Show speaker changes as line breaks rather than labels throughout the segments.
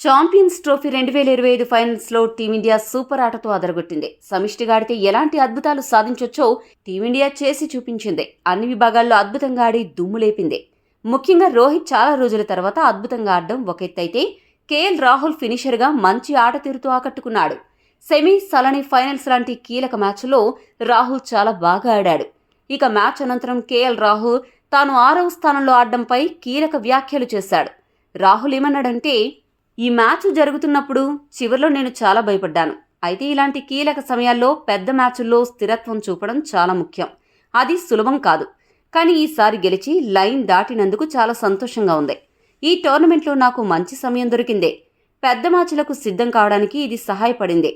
Champions trophy 2025 ఫైనల్స్లో team India super ఆటతో అదరగొట్టింది. సమిష్టిగా ఆడితే ఎలాంటి అద్భుతాలు సాధించొచ్చో టీమిండియా చేసి చూపించింది. అన్ని విభాగాల్లో అద్భుతంగా ఆడి దుమ్ము లేపింది. ముఖ్యంగా రోహిత్ చాలా రోజుల తర్వాత అద్భుతంగా ఆడడం ఒక ఎత్తైతే, కేఎల్ రాహుల్ ఫినిషర్గా మంచి ఆట తీరుతో ఆకట్టుకున్నాడు. సెమీస్ అలానే ఫైనల్స్ లాంటి కీలక మ్యాచ్లో రాహుల్ చాలా బాగా ఆడాడు. ఇక మ్యాచ్ అనంతరం కేఎల్ రాహుల్ తాను 6వ స్థానంలో ఆడడంపై కీలక వ్యాఖ్యలు చేశాడు. రాహుల్ ఏమన్నాడంటే, ఈ మ్యాచ్ జరుగుతున్నప్పుడు చివర్లో నేను చాలా భయపడ్డాను. అయితే ఇలాంటి కీలక సమయాల్లో పెద్ద మ్యాచుల్లో స్థిరత్వం చూపడం చాలా ముఖ్యం. అది సులభం కాదు. కానీ ఈసారి గెలిచి లైన్ దాటినందుకు చాలా సంతోషంగా ఉంది. ఈ టోర్నమెంట్లో నాకు మంచి సమయం దొరికింది. పెద్ద మ్యాచ్లకు సిద్ధం కావడానికి ఇది సహాయపడింది.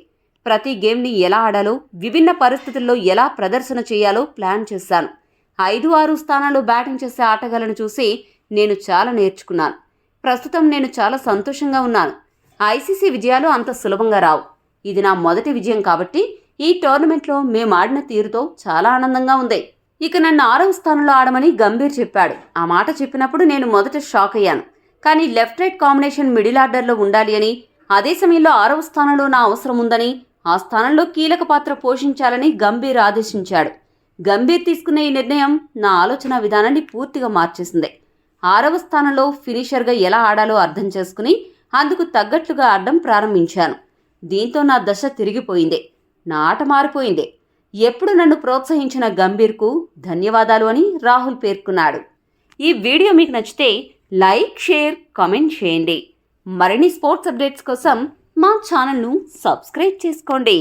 ప్రతి గేమ్ని ఎలా ఆడాలో, విభిన్న పరిస్థితుల్లో ఎలా ప్రదర్శన చేయాలో ప్లాన్ చేశాను. 5-6 స్థానాల్లో బ్యాటింగ్ చేసే ఆటగాళ్లను చూసి నేను చాలా నేర్చుకున్నాను. ప్రస్తుతం నేను చాలా సంతోషంగా ఉన్నాను. ఐసీసీ విజయాలు అంత సులభంగా రావు. ఇది నా మొదటి విజయం కాబట్టి ఈ టోర్నమెంట్లో మేము ఆడిన తీరుతో చాలా ఆనందంగా ఉంది. ఇక నన్ను 6వ స్థానంలో ఆడమని గంభీర్ చెప్పాడు. ఆ మాట చెప్పినప్పుడు నేను మొదట షాక్ అయ్యాను. కానీ లెఫ్ట్ రైట్ కాంబినేషన్ మిడిల్ ఆర్డర్లో ఉండాలి అని, అదే సమయంలో 6వ స్థానంలో నా అవసరం ఉందని, ఆ స్థానంలో కీలక పాత్ర పోషించాలని గంభీర్ ఆదేశించాడు. గంభీర్ తీసుకున్న ఈ నిర్ణయం నా ఆలోచన విధానాన్ని పూర్తిగా మార్చేసింది. 6వ స్థానంలో ఫినిషర్గా ఎలా ఆడాలో అర్థం చేసుకుని అందుకు తగ్గట్లుగా ఆడడం ప్రారంభించాను. దీంతో నా దశ తిరిగిపోయింది. నా ఆట మారిపోయింది. ఎప్పుడు నన్ను ప్రోత్సహించిన గంభీర్కు ధన్యవాదాలు అని రాహుల్ పేర్కొన్నాడు. ఈ వీడియో మీకు నచ్చితే లైక్, షేర్, కామెంట్ చేయండి. మరిన్ని స్పోర్ట్స్ అప్డేట్స్ కోసం మా ఛానల్ను సబ్స్క్రైబ్ చేసుకోండి.